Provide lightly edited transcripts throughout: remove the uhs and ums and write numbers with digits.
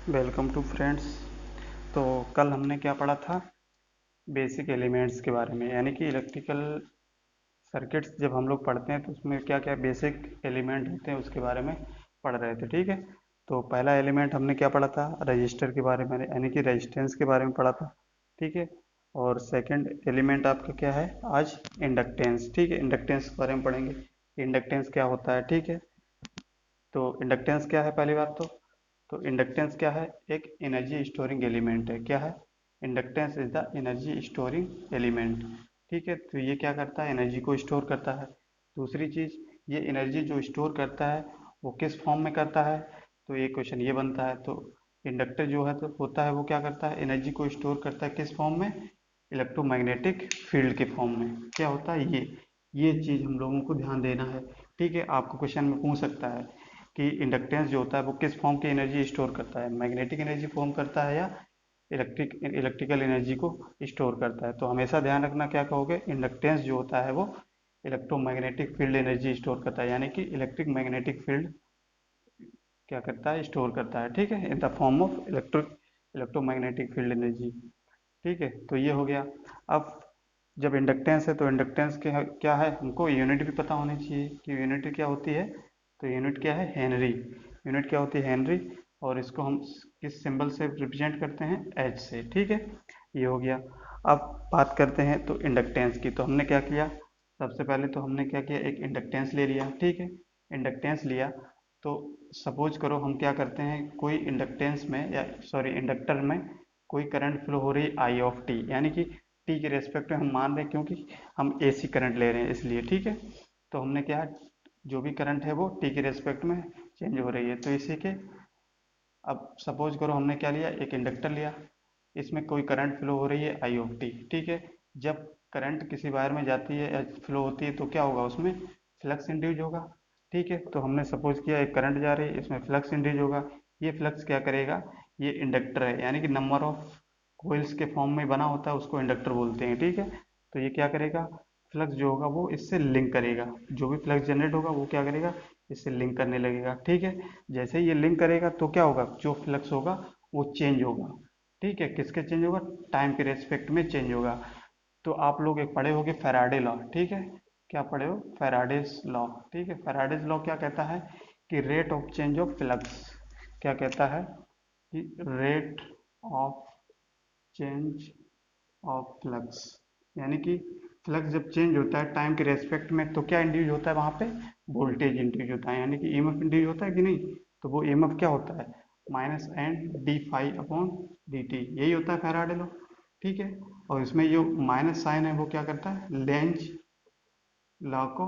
Welcome to friends. तो कल हमने क्या पढ़ा था? बेसिक एलिमेंट्स के बारे में, यानी कि इलेक्ट्रिकल सर्किट्स जब हम लोग पढ़ते हैं तो उसमें क्या क्या बेसिक एलिमेंट होते हैं उसके बारे में पढ़ रहे थे। ठीक है, तो पहला एलिमेंट हमने क्या पढ़ा था? रजिस्टर के बारे में, यानी कि रेजिस्टेंस के बारे में पढ़ा था। ठीक है, और सेकंड एलिमेंट आपका क्या है आज? इंडक्टेंस। ठीक है, इंडक्टेंस के बारे में पढ़ेंगे। इंडक्टेंस क्या होता है? ठीक है, तो इंडक्टेंस क्या है? पहली बात तो इंडक्टेंस क्या है? एक एनर्जी स्टोरिंग एलिमेंट है। क्या है? Inductance is the energy storing element. ठीक है, तो ये क्या करता है? एनर्जी को स्टोर करता है। दूसरी चीज, ये एनर्जी जो स्टोर करता है वो किस फॉर्म में करता है? तो ये क्वेश्चन ये बनता है। तो इंडक्टर जो है तो होता है वो क्या करता है? एनर्जी को स्टोर करता है किस फॉर्म में? इलेक्ट्रोमैग्नेटिक फील्ड के फॉर्म में। क्या होता है ये चीज हम लोगों को ध्यान देना है। ठीक है, आपको क्वेश्चन में पूछ सकता है कि इंडक्टेंस जो होता है वो किस फॉर्म की एनर्जी स्टोर करता है? मैग्नेटिक एनर्जी फॉर्म करता है या इलेक्ट्रिकल एनर्जी को स्टोर करता है? तो हमेशा ध्यान रखना, क्या कहोगे? इंडक्टेंस जो होता है वो इलेक्ट्रोमैग्नेटिक फील्ड एनर्जी स्टोर करता है, यानी कि इलेक्ट्रिक मैग्नेटिक फील्ड क्या करता है? स्टोर करता है। ठीक है, in the form of electromagnetic field energy. ठीक है, तो ये हो गया। अब जब इंडक्टेंस है तो इंडक्टेंस के क्या है? हमको यूनिट भी पता होनी चाहिए कि यूनिट क्या होती है। तो यूनिट क्या है? हेनरी। यूनिट क्या होती है? हेनरी। और इसको हम किस सिंबल से रिप्रेजेंट करते हैं? एच से। ठीक है, ये हो गया। अब बात करते हैं तो इंडक्टेंस की। तो हमने क्या किया? सबसे पहले तो हमने क्या किया? एक इंडक्टेंस ले लिया। ठीक है, इंडक्टेंस लिया तो सपोज करो हम क्या करते हैं, कोई इंडक्टेंस में या सॉरी इंडक्टर में कोई करंट फ्लो हो रही है आई ऑफ टी, यानी कि टी के रेस्पेक्ट में हम मान रहे हैं क्योंकि हम एसी करंट ले रहे हैं इसलिए। ठीक है, तो हमने क्या, जो भी करंट है वो टी के रेस्पेक्ट में चेंज हो रही है, तो इसी के अब सपोज करो हमने क्या लिया? एक इंडक्टर लिया, इसमें कोई करंट फ्लो हो रही है आई ऑफ टी। ठीक है, जब करंट किसी वायर में जाती है या फ्लो होती है तो क्या होगा? उसमें फ्लक्स इंड्यूज होगा। ठीक है, तो हमने सपोज किया एक करंट जा रही है, इसमें फ्लक्स इंड्यूज होगा। ये फ्लक्स क्या करेगा? ये इंडक्टर है, यानी कि नंबर ऑफ कोइल्स के फॉर्म में बना होता है, उसको इंडक्टर बोलते हैं। ठीक है, तो ये क्या करेगा? फ्लक्स जो होगा वो इससे लिंक करेगा। जो भी फ्लक्स जनरेट होगा वो क्या करेगा? इससे लिंक करने लगेगा। ठीक है, जैसे ही ये लिंक करेगा तो क्या होगा? जो फ्लक्स होगा वो चेंज होगा। ठीक है, किसके चेंज होगा? टाइम के रेस्पेक्ट में चेंज होगा। तो आप लोग एक पढ़े होगे फैराडे लॉ। ठीक है, क्या पढ़े हो? Faraday's law. ठीक है, फैराडेज लॉ क्या कहता है कि rate of change of flux, क्या कहता है कि rate of change of flux, यानी कि फ्लक्स जब चेंज होता है टाइम के रेस्पेक्ट में तो क्या इंड्यूज होता है? वहां पे वोल्टेज इंड्यूज होता है, यानी कि ईएमएफ इंड्यूज होता है कि नहीं? तो वो ईएमएफ क्या होता है? Minus N D phi upon D T, यही होता है फैराडे लॉ। ठीक है, और इसमें जो माइनस साइन है वो क्या करता है? लॉ को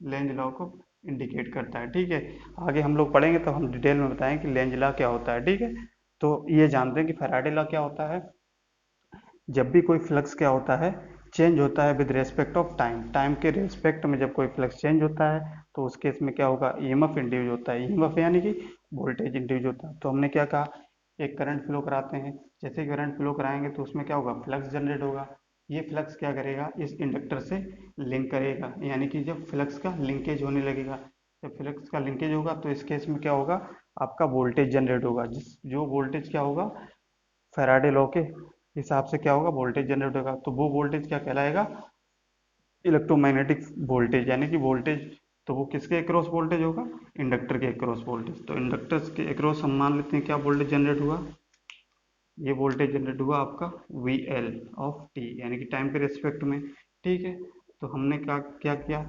लेंज लॉ को इंडिकेट करता है। ठीक है, आगे हम लोग पढ़ेंगे तो हम डिटेल में बताएं कि लेंज लॉ क्या होता है। ठीक है, तो ये जानते हैं कि फैराडे लॉ क्या होता है। जब भी कोई फ्लक्स क्या होता है? चेंज होता है with respect of time. Time के रेस्पेक्ट में जब कोई फ्लक्स चेंज होता है तो उस केस में क्या होगा? ईएमएफ इंड्यूज होता है। ईएमएफ यानी कि वोल्टेज इंड्यूज होता है। तो हमने क्या कहा? एक करंट फ्लो कराते हैं, जैसे करंट फ्लो कराएंगे तो उसमें क्या होगा? फ्लक्स जनरेट होगा। ये फ्लक्स क्या करेगा? इस इंडक्टर से लिंक करेगा, यानी कि जब फ्लक्स का लिंकेज होने लगेगा, जब फ्लक्स का लिंकेज होगा तो इस केस में क्या होगा? आपका वोल्टेज जनरेट होगा। जिस जो वोल्टेज क्या होगा? फैराडे लॉ के हिसाब से क्या होगा? वोल्टेज जनरेट होगा। तो वो वोल्टेज क्या कहलाएगा? इलेक्ट्रोमैग्नेटिक वोल्टेज, यानी कि वोल्टेज। तो वो किसके अक्रॉस वोल्टेज होगा? इंडक्टर के अक्रॉस वोल्टेज। तो इंडक्टर्स के अक्रॉस हम मान लेते हैं क्या वोल्टेज जनरेट हुआ? ये वोल्टेज जनरेट हुआ आपका वी एल ऑफ टी, यानी कि टाइम के रिस्पेक्ट में। ठीक है, तो हमने क्या क्या किया?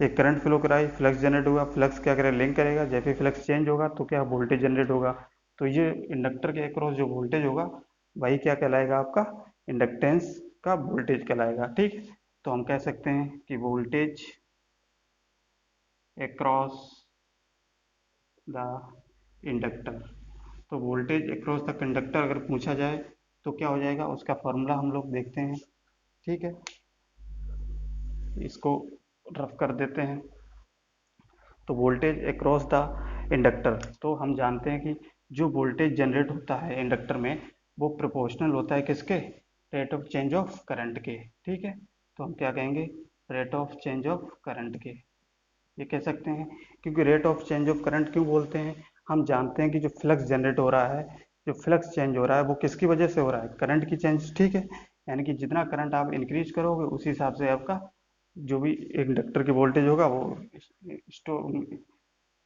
एक करंट फ्लो कराई, फ्लक्स जनरेट हुआ। फ्लक्स क्या करेगा? लिंक करेगा। जैसे ही फ्लक्स चेंज होगा तो क्या वोल्टेज जनरेट होगा। तो ये इंडक्टर के अक्रॉस जो वोल्टेज होगा वही क्या कहलाएगा? आपका इंडक्टेंस का वोल्टेज कहलाएगा। ठीक, तो हम कह सकते हैं कि वोल्टेज अक्रॉस द इंडक्टर। तो वोल्टेज अक्रॉस द कंडक्टर अगर पूछा जाए तो क्या हो जाएगा? उसका फॉर्मूला हम लोग देखते हैं। ठीक है, इसको रफ कर देते हैं। तो वोल्टेज अक्रॉस द इंडक्टर, तो हम जानते हैं कि जो वोल्टेज जनरेट होता है इंडक्टर में वो प्रोपोर्शनल होता है किसके? Rate of change of current के। ठीक है, तो हम क्या कहेंगे? Rate of change of current के, ये कह सकते हैं। क्योंकि rate of change of current क्यों बोलते हैं? हम जानते हैं कि जो फ्लक्स जनरेट हो रहा है, जो फ्लक्स चेंज हो रहा है वो किसकी वजह से हो रहा है, करंट की चेंज, ठीक है। यानी कि जितना करंट आप इंक्रीज करोगे उसी हिसाब से आपका जो भी इंडक्टर की वोल्टेज होगा वो स्टोर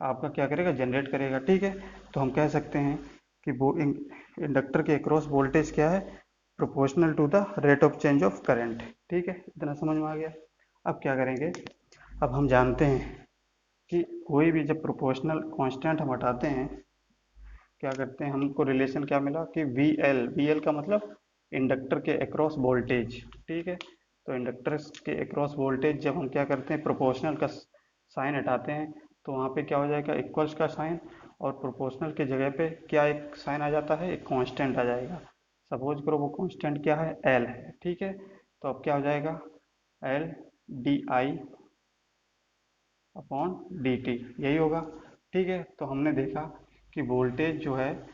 आपका क्या करेगा, जनरेट करेगा, ठीक है। तो हम कह सकते हैं कि वो इंडक्टर के अक्रॉस वोल्टेज क्या है, proportional to the rate of change of current, ठीक है। इतना समझ में आ गया। अब क्या करेंगे, अब हम जानते हैं कि कोई भी जब प्रोपोर्शनल कांस्टेंट हम हटाते हैं, क्या करते हैं, हमको रिलेशन क्या मिला कि वी एल, वी एल का मतलब इंडक्टर के अक्रॉस वोल्टेज, ठीक है। तो इंडक्टर के अक्रॉस वोल्टेज जब हम क्या करते हैं, प्रोपोर्शनल का साइन हटाते हैं तो वहाँ पे क्या हो जाएगा, इक्वल्स का साइन, और प्रोपोर्शनल के जगह पे क्या एक साइन आ जाता है, एक कांस्टेंट आ जाएगा। सपोज करो वो कांस्टेंट क्या है, एल है, ठीक है। तो अब क्या हो जाएगा, L D I upon D T, यही होगा, ठीक है। तो हमने देखा कि वोल्टेज जो है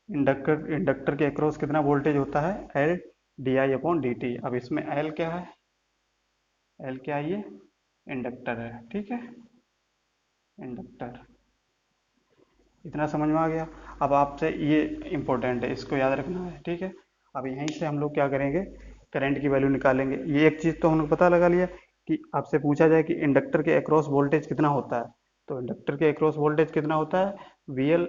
इंडक्टर इंडक्टर के अक्रॉस कितना वोल्टेज होता है, L D I upon D T. अब इसमें एल क्या है, एल क्या है, ये इंडक्टर है, ठीक है, इंडक्टर। इतना समझ में आ गया। अब आपसे ये इंपॉर्टेंट है, इसको याद रखना है, ठीक है। अब यहीं से हम लोग क्या करेंगे, करंट की वैल्यू निकालेंगे। ये एक चीज़ तो हमने पता लगा लिया कि आपसे पूछा जाए कि इंडक्टर के अक्रॉस वोल्टेज कितना होता है, तो इंडक्टर के अक्रॉस वोल्टेज कितना होता है, V L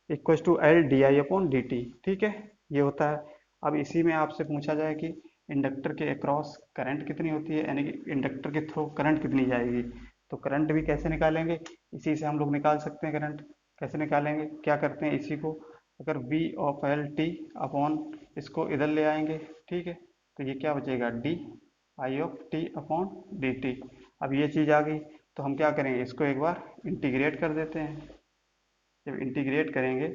equal to L D I upon D T, ठीक है, ये होता है। अब इसी में आपसे पूछा जाए कि इंडक्टर के अक्रॉस करंट कितनी होती है, यानी कि इंडक्टर के थ्रू करंट कितनी जाएगी, तो करंट भी कैसे निकालेंगे, इसी से हम लोग निकाल सकते हैं करंट। कैसे निकालेंगे, क्या करते हैं, इसी को अगर V of L T upon इसको इधर ले आएंगे, ठीक है, तो ये क्या बचेगा, D I of T upon D T. अब ये चीज़ आ गई, तो हम क्या करेंगे, इसको एक बार इंटीग्रेट कर देते हैं। जब इंटीग्रेट करेंगे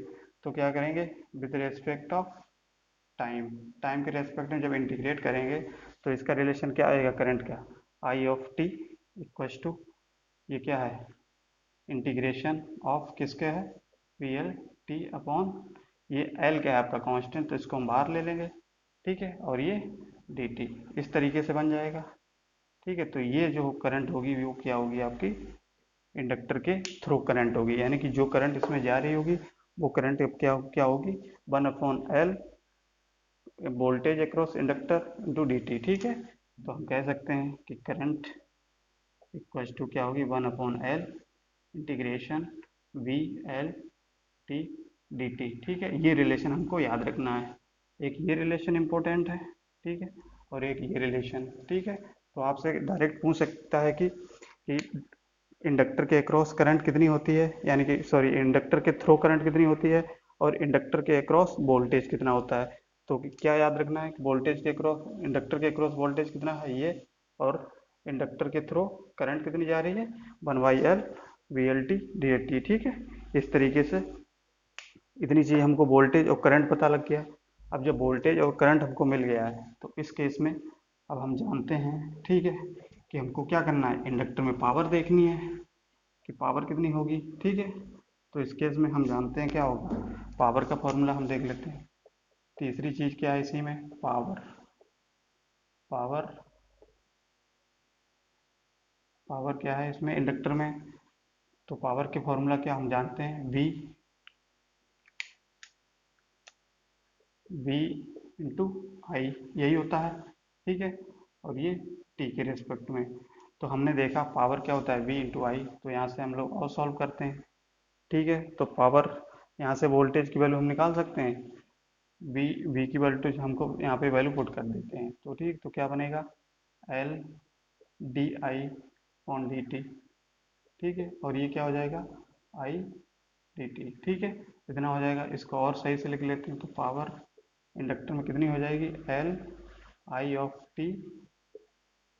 तो क्या करेंगे, with respect of time, time के रेस्पेक्ट में जब इंटीग्रेट करेंगे तो इसका रिलेशन क्या आएगा, करंट का, आई ऑफ टी इक्व टू, ये क्या है, इंटीग्रेशन ऑफ किसके है, वी एल टी अपॉन, ये एल क्या है आपका कांस्टेंट, तो इसको हम बाहर ले लेंगे, ठीक है, और ये डी टी, इस तरीके से बन जाएगा, ठीक है। तो ये जो करंट होगी वो क्या होगी, आपकी इंडक्टर के थ्रू करंट होगी, यानी कि जो करंट इसमें जा रही होगी वो करंट क्या क्या होगी, 1/L voltage across inductor into D T, ठीक है। तो हम कह सकते हैं कि करंट इक्वल टू क्या होगी, 1/L integration V L T D T, ठीक है। ये रिलेशन हमको याद रखना है, एक ये रिलेशन इंपॉर्टेंट है, ठीक है, और एक ये रिलेशन, ठीक है। तो आपसे डायरेक्ट पूछ सकता है कि इंडक्टर के अक्रॉस करंट कितनी होती है, यानी कि सॉरी इंडक्टर के थ्रू करंट कितनी होती है, और इंडक्टर के अक्रॉस वोल्टेज कितना होता है। तो क्या याद रखना है, वोल्टेज के अक्रॉस, इंडक्टर के अक्रॉस वोल्टेज कितना है ये, और इंडक्टर के थ्रू करंट कितनी जा रही है, 1/L V L T D L T, ठीक है। इस तरीके से इतनी चीज हमको वोल्टेज और करंट पता लग गया। अब जब वोल्टेज और करंट हमको मिल गया है तो इस केस में अब हम जानते हैं, ठीक है, कि हमको क्या करना है, इंडक्टर में पावर देखनी है कि पावर कितनी होगी, ठीक है। तो इस केस में हम जानते हैं क्या होगा, पावर का फॉर्मूला हम देख लेते हैं। तीसरी चीज क्या है इसी में, पावर, पावर, पावर क्या है इसमें इंडक्टर में, तो पावर के फॉर्मूला क्या हम जानते हैं, V इंटू आई, यही होता है, ठीक है। और ये t के रेस्पेक्ट में, तो हमने देखा पावर क्या होता है, V इंटू आई, तो यहाँ से हम लोग और सॉल्व करते हैं, ठीक है। तो पावर, यहाँ से वोल्टेज की वैल्यू हम निकाल सकते हैं, V की वैल्यू हमको यहाँ पे वैल्यू पुट कर देते हैं, तो ठीक, तो क्या बनेगा, L D I on D T, ठीक है, और ये क्या हो जाएगा, आई डी टी, ठीक है। इतना हो जाएगा, इसको और सही से लिख लेते हैं, तो पावर इंडक्टर में कितनी हो जाएगी, एल आई ऑफ टी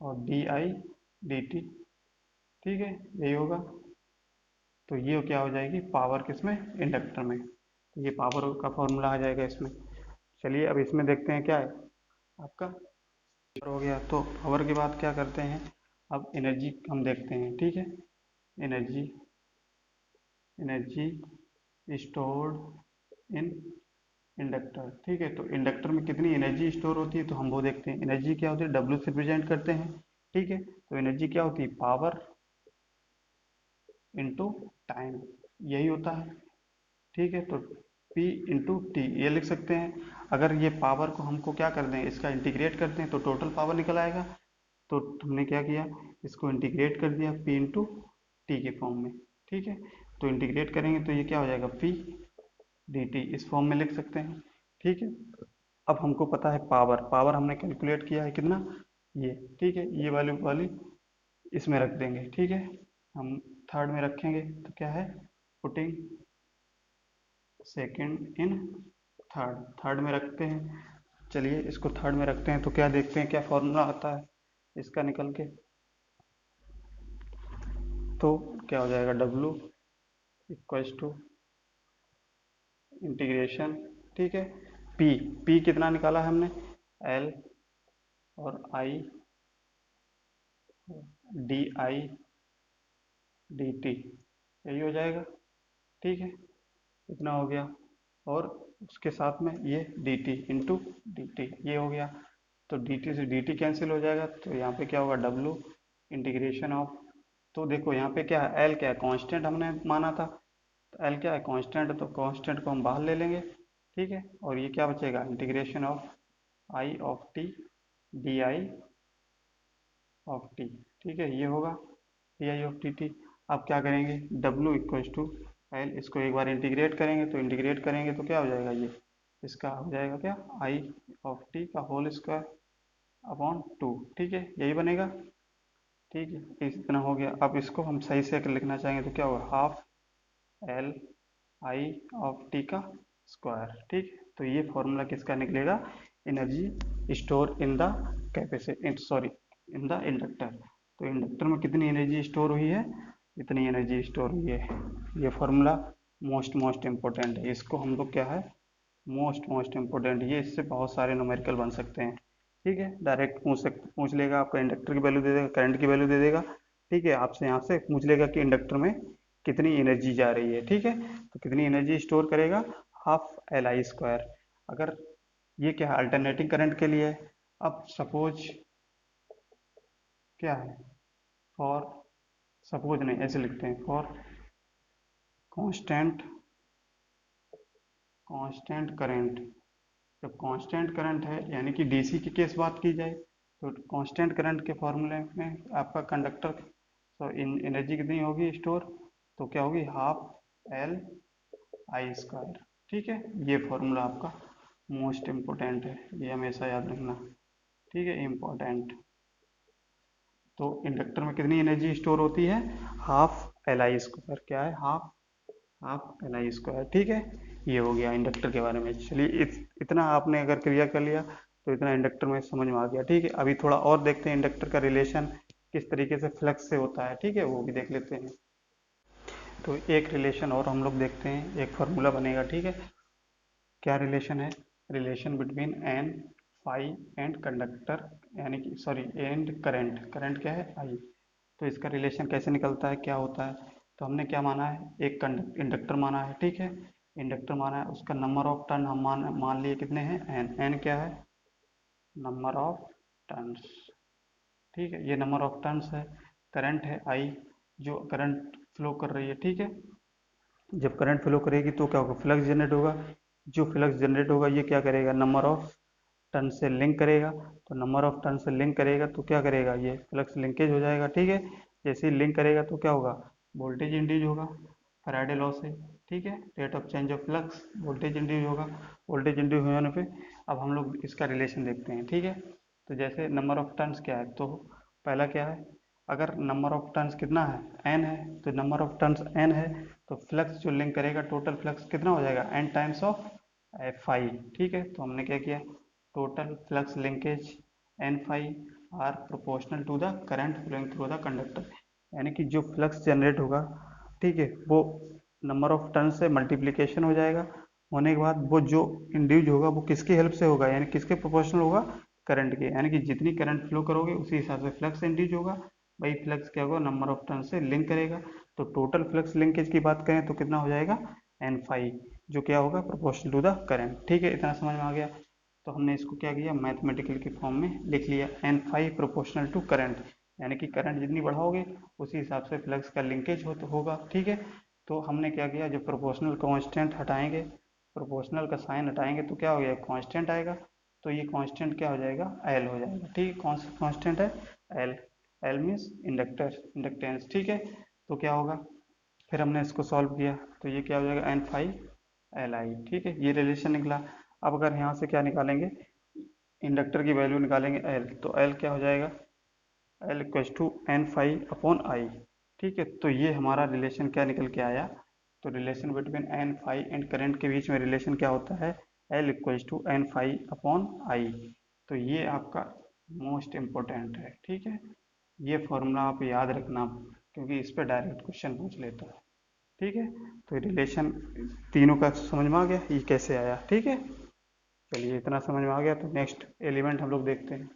और डी आई डी टी, ठीक है, यही होगा। तो ये क्या हो जाएगी, पावर किसमें, इंडक्टर में, तो ये पावर का फॉर्मूला आ जाएगा इसमें। चलिए अब इसमें देखते हैं क्या है आपका, हो गया। तो पावर के बाद क्या करते हैं, अब एनर्जी हम देखते हैं, ठीक है, energy, energy stored in inductor, ठीक है। तो इंडक्टर में कितनी एनर्जी स्टोर होती है, तो हम वो देखते हैं, एनर्जी क्या होती है, डब्ल्यू से रिप्रेजेंट करते हैं, ठीक है। तो एनर्जी क्या होती है, पावर इनटू टाइम, यही होता है, ठीक है, तो P इंटू टी ये लिख सकते हैं। अगर ये पावर को हमको क्या कर दें, इसका इंटीग्रेट कर दें तो टोटल पावर निकल आएगा। तो हमने क्या किया, इसको इंटीग्रेट कर दिया P इंटू टी के फॉर्म में। ठीक है, तो इंटीग्रेट करेंगे तो ये क्या हो जाएगा, P डी टी इस फॉर्म में लिख सकते हैं। ठीक है, अब हमको पता है पावर, पावर हमने कैलकुलेट किया है कितना, ये। ठीक है, ये वाली इसमें रख देंगे। ठीक है, हम थर्ड में रखेंगे तो क्या है, putting second in third, third में रखते हैं। चलिए इसको थर्ड में रखते हैं तो क्या देखते हैं क्या फॉर्मूला आता है इसका निकल के। तो क्या हो जाएगा, W इक्वल्स टू इंटीग्रेशन, ठीक है, P कितना निकाला है हमने, L और I D I D T, यही हो जाएगा। ठीक है, इतना हो गया, और उसके साथ में ये D T into D T ये हो गया। तो डी टी से डी टी कैंसिल हो जाएगा, तो यहाँ पे क्या होगा, W इंटीग्रेशन ऑफ, तो देखो यहाँ पे क्या है, L क्या है, कांस्टेंट हमने माना था, तो L क्या है, कांस्टेंट, तो कांस्टेंट को हम बाहर ले लेंगे। ठीक है, और ये क्या बचेगा, integration of I of T D I of T. ठीक है, ये होगा D I of T T. अब क्या करेंगे, W इक्वल्स टू एल, इसको एक बार इंटीग्रेट करेंगे, तो इंटीग्रेट करेंगे तो क्या हो जाएगा, ये इसका हो जाएगा क्या, आई ऑफ टी का होल स्क्वायर अपॉन टू। ठीक है, यही बनेगा। ठीक है, इतना हो गया। अब इसको हम सही से अगर लिखना चाहेंगे तो क्या होगा, half L I of T का स्क्वायर। ठीक है, तो ये फॉर्मूला किसका निकलेगा, energy store in the capacity, sorry in the inductor. तो इंडक्टर में कितनी एनर्जी स्टोर हुई है, इतनी एनर्जी स्टोर हुई है। ये फॉर्मूला मोस्ट इम्पोर्टेंट है, इसको हम लोग क्या है, मोस्ट इम्पोर्टेंट, ये इससे बहुत सारे न्यूमेरिकल बन सकते हैं। ठीक है, डायरेक्ट पूछ लेगा आपका, इंडक्टर की वैल्यू दे देगा, करंट की वैल्यू दे देगा। ठीक है, आपसे यहाँ से पूछ लेगा कि इंडक्टर में कितनी एनर्जी जा रही है। ठीक है, तो कितनी एनर्जी स्टोर करेगा, हाफ एल आई स्क्वायर। अगर ये क्या है, अल्टरनेटिंग करंट के लिए है। अब सपोज क्या है, फॉर, सपोज नहीं, ऐसे लिखते हैं, फॉर कांस्टेंट कांस्टेंट करंट। जब कांस्टेंट करंट है यानी कि डीसी की केस बात की जाए, तो कांस्टेंट करंट के फॉर्मूले में आपका कंडक्टर, तो एनर्जी कितनी होगी स्टोर, तो क्या होगी, हाफ एल आई स्क्वायर। ठीक है, ये फॉर्मूला आपका मोस्ट इम्पोर्टेंट है, ये हमेशा याद रखना। ठीक है, इम्पोर्टेंट। तो इंडक्टर में कितनी एनर्जी स्टोर होती है, हाफ एल आई स्क्वायर, क्या है, हाफ एल आई स्क्वायर। ठीक है, ये हो गया इंडक्टर के बारे में। चलिए इतना आपने अगर क्लियर कर लिया तो इतना इंडक्टर में समझ में आ गया। ठीक है, अभी थोड़ा और देखते हैं इंडक्टर का रिलेशन किस तरीके से फ्लक्स से होता है। ठीक है, वो भी देख लेते हैं। तो एक रिलेशन और हम लोग देखते हैं, एक फार्मूला बनेगा। ठीक है, क्या रिलेशन है, relation between N phi and conductor, यानी कि सॉरी एंड करंट, करंट क्या है, आई। तो इसका रिलेशन कैसे निकलता है, क्या होता है, तो हमने क्या माना है, एक इंडक्टर माना है। ठीक है, इंडक्टर माना है, उसका नंबर ऑफ टर्न हम मान लिए कितने हैं, एन, एन क्या है, नंबर ऑफ टर्न्स। ठीक है, ये नंबर ऑफ टर्न्स है। करंट है आई, जो करंट फ्लो कर रही है। ठीक है, जब करंट फ्लो करेगी तो क्या होगा, फ्लक्स जनरेट होगा। जो फ्लक्स जनरेट होगा ये क्या करेगा, नंबर ऑफ टर्न से लिंक करेगा। तो नंबर ऑफ टर्न से लिंक करेगा तो क्या करेगा, ये फ्लक्स लिंकेज हो जाएगा। ठीक है, जैसे ही लिंक करेगा तो क्या होगा, वोल्टेज इंड्यूज होगा फैराडे लॉ से। ठीक है, rate of change of flux, voltage induce होगा। वोल्टेज इंड्यूज होने पे अब हम लोग इसका रिलेशन देखते हैं। ठीक है, तो जैसे नंबर ऑफ टर्न्स क्या है, तो पहला क्या है, अगर नंबर ऑफ टर्न्स कितना है, एन है, तो नंबर ऑफ टर्न्स एन है, तो फ्लक्स जो लिंक करेगा, टोटल फ्लक्स कितना हो जाएगा, N times of F I. ठीक है, तो हमने क्या किया, total flux linkage N phi are proportional to the current flowing through the conductor, यानी कि जो फ्लक्स जनरेट होगा, ठीक है, वो नंबर ऑफ टर्न से मल्टीप्लीकेशन हो जाएगा। होने के बाद वो जो इंड्यूज होगा वो किसकी हेल्प से होगा, यानी किसके प्रोपोर्शनल होगा, करंट के, यानी कि जितनी करंट फ्लो करोगे उसी हिसाब से फ्लक्स इंड्यूज होगा। भाई फ्लक्स क्या होगा, नंबर ऑफ टर्न से लिंक करेगा। तो टोटल फ्लक्स लिंकेज की बात करें तो कितना हो जाएगा, एन फाई, जो क्या होगा, प्रोपोर्शनल टू द करंट। ठीक है, इतना समझ में आ गया। तो हमने इसको क्या किया, मैथमेटिकल के फॉर्म में लिख लिया, N phi proportional to current, यानी कि करंट जितनी बढ़ाओगे उसी हिसाब से फ्लक्स का लिंकेज होगा। ठीक है, तो हमने क्या किया, जब प्रोपोर्शनल कांस्टेंट हटाएंगे, प्रोपोर्शनल का साइन हटाएंगे तो क्या हो गया, कांस्टेंट आएगा। तो ये कांस्टेंट क्या हो जाएगा, एल हो जाएगा। ठीक है, कौन सा कांस्टेंट है, L. L means inductor, inductance. ठीक है, तो क्या होगा, फिर हमने इसको सॉल्व किया तो ये क्या हो जाएगा, एन फाइव एल आई। ठीक है, ये रिलेशन निकला। अब अगर यहाँ से क्या निकालेंगे, इंडक्टर की वैल्यू निकालेंगे एल, तो एल क्या हो जाएगा, L equals to N five upon I. ठीक है, तो ये हमारा रिलेशन क्या निकल के आया, तो relation between N five and current के बीच में रिलेशन क्या होता है, L equals to N five upon I. तो ये आपका मोस्ट इम्पोर्टेंट है। ठीक है, ये फॉर्मूला आप याद रखना, क्योंकि इस पर डायरेक्ट क्वेश्चन पूछ लेता है। ठीक है, तो रिलेशन तीनों का समझ में आ गया, ये कैसे आया। ठीक है, चलिए इतना समझ में आ गया, तो नेक्स्ट एलिमेंट हम लोग देखते हैं।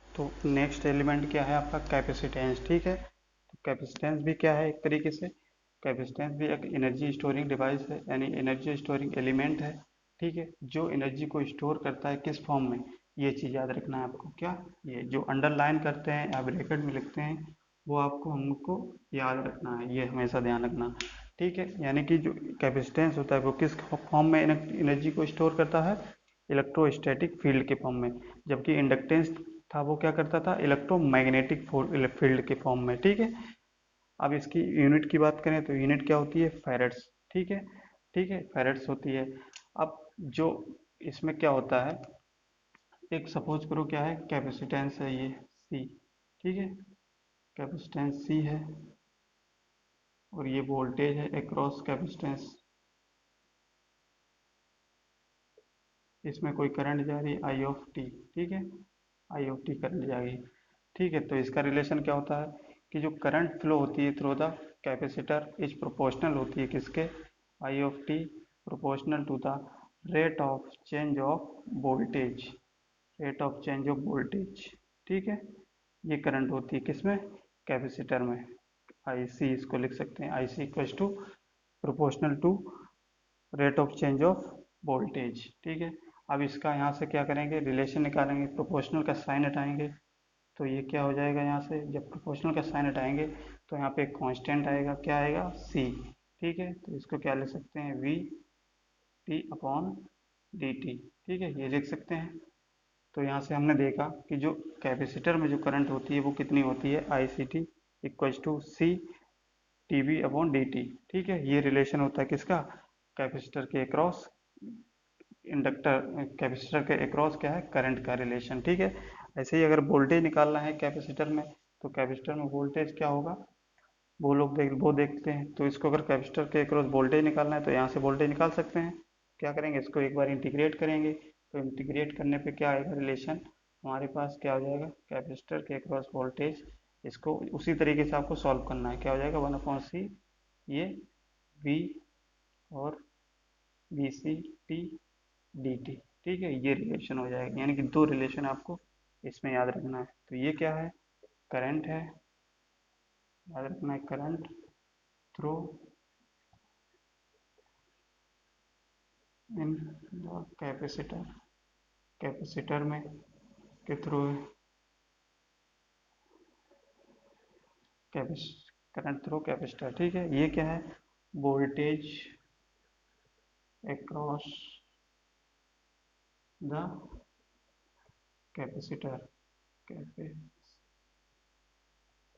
तो नेक्स्ट एलिमेंट क्या है आपका, कैपेसिटेंस। ठीक है, तो कैपेसिटेंस भी क्या है, एक तरीके से कैपेसिटेंस भी एक एनर्जी स्टोरिंग डिवाइस है, यानी एनर्जी स्टोरिंग एलिमेंट है। ठीक है, जो एनर्जी को स्टोर करता है किस फॉर्म में, ये चीज़ याद रखना है आपको। क्या, ये जो अंडरलाइन करते हैं या ब्रैकेट में लिखते हैं, वो आपको हमको याद रखना है, ये हमेशा ध्यान रखना। ठीक है, यानी कि जो कैपेसिटेंस होता है वो किस फॉर्म में एनर्जी को स्टोर करता है, इलेक्ट्रोस्टैटिक फील्ड के फॉर्म में। जबकि इंडक्टेंस था वो क्या करता था, इलेक्ट्रोमैग्नेटिक फील्ड के फॉर्म में। ठीक है, अब इसकी यूनिट की बात करें तो यूनिट क्या होती है, फेरेड्स। ठीक है, ठीक है, फेरेड्स होती है। अब जो इसमें क्या होता है, एक सपोज करो क्या है, कैपेसिटेंस है ये सी। ठीक है, कैपेसिटेंस सी है और ये वोल्टेज है अक्रॉस कैपेसिटेंस, इसमें कोई करंट जा रही है आई ऑफ टी। ठीक है, आई ऑफ टी करंट जाएगी। ठीक है, तो इसका रिलेशन क्या होता है कि जो करंट फ्लो होती है through the capacitor is proportional होती है किसके, I of T proportional to the rate of change of voltage, rate of change of voltage. ठीक है, ये करंट होती है किसमें, कैपेसिटर में। आई सी इसको लिख सकते हैं, I C equals to proportional to rate of change of voltage. ठीक है, अब इसका यहाँ से क्या करेंगे, रिलेशन निकालेंगे, प्रोपोर्शनल का साइन हटाएंगे तो ये क्या हो जाएगा, यहाँ से जब प्रोपोर्शनल का साइन हटाएंगे तो यहाँ पे एक कांस्टेंट आएगा, क्या आएगा, सी। ठीक है, तो इसको क्या लिख सकते हैं, we T upon D T. ठीक है, ये लिख सकते हैं। तो यहाँ से हमने देखा कि जो कैपेसिटर में जो करंट होती है वो कितनी होती है, I C T equals to C T V upon D T. ठीक है, ये रिलेशन होता है किसका, कैपेसिटर के अक्रॉस, इंडक्टर कैपेसिटर के अक्रॉस क्या है, करंट का रिलेशन। ठीक है, ऐसे ही अगर वोल्टेज निकालना है कैपेसिटर में, तो कैपेसिटर में वोल्टेज क्या होगा, वो देखते हैं। तो इसको अगर कैपेसिटर के अक्रॉस वोल्टेज निकालना है तो यहाँ से वोल्टेज निकाल सकते हैं। क्या करेंगे, इसको एक बार इंटीग्रेट करेंगे, तो इंटीग्रेट करने पे क्या आएगा रिलेशन, हमारे पास क्या हो जाएगा, कैपेसिटर के अक्रॉस वोल्टेज। इसको उसी तरीके से आपको सॉल्व करना है, क्या हो जाएगा, वन अपॉन सी, ये वी और V C T D T. ठीक है, ये रिलेशन हो जाएगा, यानी कि दो रिलेशन आपको इसमें याद रखना है। तो ये क्या है, करंट है, याद रखना है, current through in the capacitor, capacitor में के थ्रू करंट थ्रू कैपेसिटर। ठीक है, ये क्या है, voltage across the capacitor, capa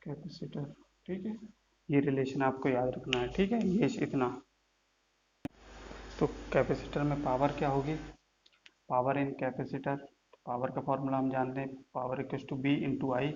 capacitor. ठीक है, ये रिलेशन आपको याद रखना है। ठीक है, ये इतना। तो कैपेसिटर में पावर क्या होगी, पावर इन कैपेसिटर, पावर का फॉर्मूला हम जानते हैं, power equal to V into I.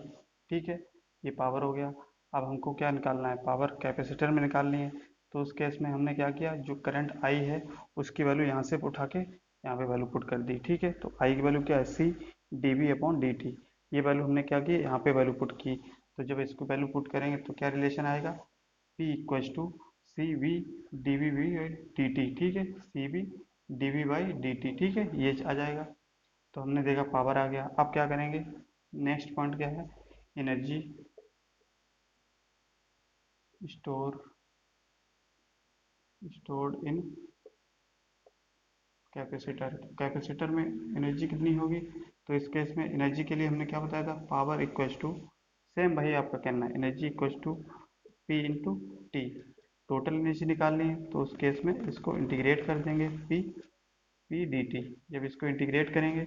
ठीक है, ये पावर हो गया। अब हमको क्या निकालना है, पावर कैपेसिटर में निकालनी है। तो उस केस में हमने क्या किया, जो करंट आई है उसकी वैल्यू यहाँ से उठा के यहाँ पे वैल्यू पुट कर दी। ठीक है, तो आई की वैल्यू क्या है, C D V upon D T. ये वैल्यू हमने क्या की, यहाँ पे वैल्यू पुट की। तो जब इसको वैल्यू पुट करेंगे तो क्या रिलेशन आएगा, P equals to C V D V V D T. ठीक है, C V D V by D T. ठीक है, ये आ जाएगा। तो हमने देखा पावर आ गया। अब क्या करेंगे, नेक्स्ट पॉइंट क्या है, energy store stored in capacitor. Capacitor में एनर्जी कितनी होगी, तो इस केस में एनर्जी के लिए हमने क्या बताया था, पावर इक्वल्स टू, सेम भाई आपका कहना है, energy equals to P into T. Total energy निकालनी है तो उस केस में इसको इंटीग्रेट कर देंगे पी डी टी। जब इसको इंटीग्रेट करेंगे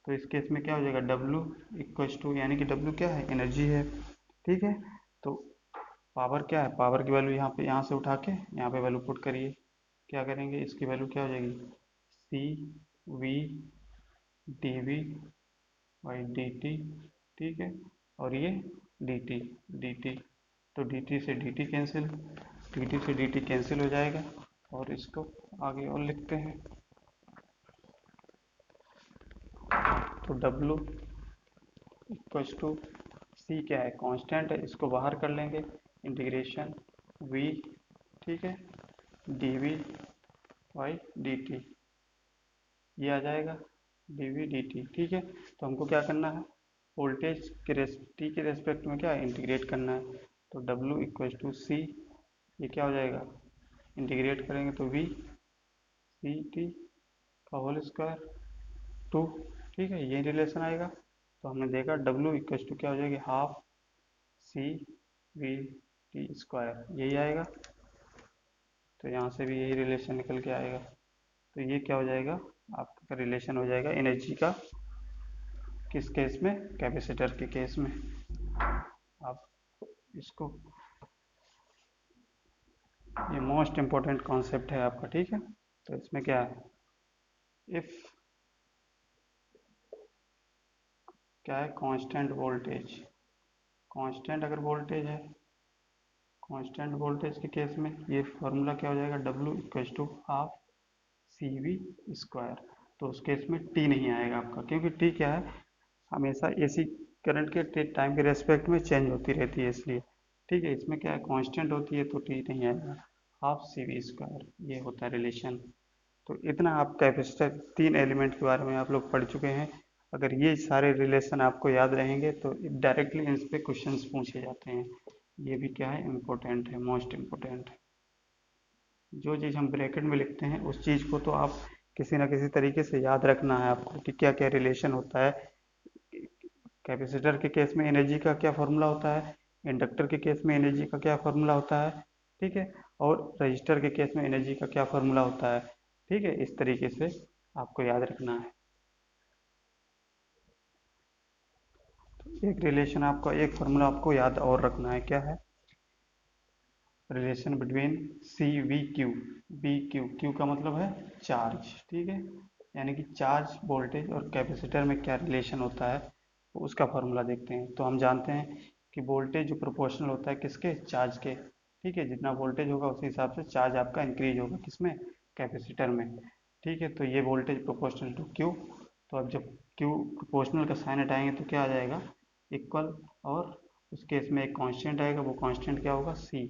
तो इस केस में क्या हो जाएगा, डब्लू इक्वल्स टू, यानी कि डब्लू क्या है, एनर्जी है। ठीक है, तो पावर क्या है, पावर की वैल्यू यहाँ से उठा के यहाँ पे वैल्यू पुट करिए। क्या करेंगे, इसकी वैल्यू क्या हो जाएगी, C V D V by D T. ठीक है, और ये डी टी, तो डी टी से D T cancel, D T से डी टी कैंसिल हो जाएगा। और इसको आगे और लिखते हैं, तो डब्लू इक्वल्स टू, सी क्या है, कांस्टेंट है, इसको बाहर कर लेंगे, इंटीग्रेशन वी, ठीक है, D V by D T, ये आ जाएगा डी वी डी टी। ठीक है, तो हमको क्या करना है, वोल्टेज के टी के रेस्पेक्ट में क्या इंटीग्रेट करना है। तो डब्लू इक्वल्स टू सी, ये क्या हो जाएगा, इंटीग्रेट करेंगे तो वी सी टी का होल स्क्वायर 2। ठीक है, ये रिलेशन आएगा। तो हमने देखा डब्लू इक्वल्स टू क्या हो जाएगी, half C V T square, यही आएगा। तो यहाँ से भी यही रिलेशन निकल के आएगा। तो ये क्या हो जाएगा, आपका रिलेशन हो जाएगा एनर्जी का, किस केस में, कैपेसिटर के केस में। आप इसको, ये मोस्ट इम्पोर्टेंट कॉन्सेप्ट है आपका। ठीक है, तो इसमें क्या है, इफ क्या है, कांस्टेंट वोल्टेज, कांस्टेंट अगर वोल्टेज है, कांस्टेंट वोल्टेज के केस में ये फॉर्मूला क्या हो जाएगा, W equals to half C V square. तो उस केस में टी नहीं आएगा आपका, क्योंकि टी क्या है, हमेशा एसी करंट के टाइम के रेस्पेक्ट में चेंज होती रहती है, इसलिए। ठीक है, इसमें क्या है, कांस्टेंट होती है तो टी नहीं आएगा, हाफ सी वी स्क्वायर, ये होता है रिलेशन। तो इतना आप कैपेसिटर 3 एलिमेंट के बारे में आप लोग पढ़ चुके हैं। अगर ये सारे रिलेशन आपको याद रहेंगे तो डायरेक्टली इस पे क्वेश्चंस पूछे जाते हैं। ये भी क्या है, इम्पोर्टेंट है, मोस्ट इम्पोर्टेंट है। जो चीज़ हम ब्रैकेट में लिखते हैं उस चीज़ को तो आप किसी ना किसी तरीके से याद रखना है आपको, कि क्या क्या रिलेशन होता है। कैपेसिटर के केस में एनर्जी का क्या फॉर्मूला होता है, इंडक्टर के केस में एनर्जी का क्या फॉर्मूला होता है। ठीक है, और रजिस्टर के केस में एनर्जी का क्या फॉर्मूला होता है। ठीक है, इस तरीके से आपको याद रखना है। एक रिलेशन आपको, एक फॉर्मूला आपको याद और रखना है, क्या है, relation between C V Q, B Q, Q का मतलब है चार्ज। ठीक है, यानी कि चार्ज, वोल्टेज और कैपेसिटर में क्या रिलेशन होता है, तो उसका फॉर्मूला देखते हैं। तो हम जानते हैं कि वोल्टेज जो प्रोपोर्शनल होता है किसके, चार्ज के। ठीक है, जितना वोल्टेज होगा उसी हिसाब से चार्ज आपका इंक्रीज होगा, किसमें, कैपेसिटर में। ठीक है, तो ये वोल्टेज प्रोपोर्शनल टू क्यू। तो अब जब क्यू प्रोपोर्शनल का साइन हटाएंगे तो क्या आ जाएगा, इक्वल, और उस केस में एक कांस्टेंट आएगा, वो कांस्टेंट क्या होगा, सी।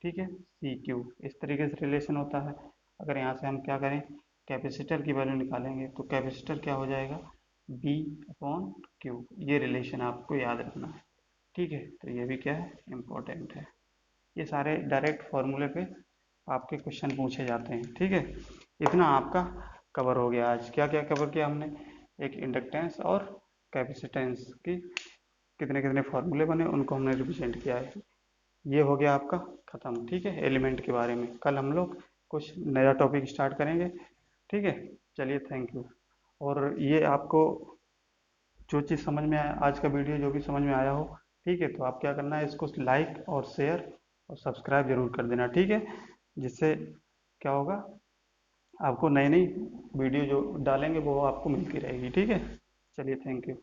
ठीक है, सी क्यू, इस तरीके से रिलेशन होता है। अगर यहाँ से हम क्या करें, कैपेसिटर की वैल्यू निकालेंगे तो कैपेसिटर क्या हो जाएगा, बी अपॉन क्यू, ये रिलेशन आपको याद रखना है। ठीक है, तो ये भी क्या है, इम्पोर्टेंट है। ये सारे डायरेक्ट फॉर्मूले पे आपके क्वेश्चन पूछे जाते हैं। ठीक है, इतना आपका कवर हो गया। आज क्या क्या कवर किया हमने, एक इंडक्टेंस और कैपेसिटेंस की कितने कितने फॉर्मूले बने, उनको हमने रिप्रेजेंट किया है। ये हो गया आपका ख़त्म। ठीक है, एलिमेंट के बारे में कल हम लोग कुछ नया टॉपिक स्टार्ट करेंगे। ठीक है, चलिए, थैंक यू। और ये आपको जो चीज़ समझ में आया, आज का वीडियो जो भी समझ में आया हो, ठीक है, तो आप क्या करना है, इसको लाइक और शेयर और सब्सक्राइब जरूर कर देना। ठीक है, जिससे क्या होगा, आपको नई नई वीडियो जो डालेंगे वो आपको मिलती रहेगी। ठीक है, चलिए, थैंक यू।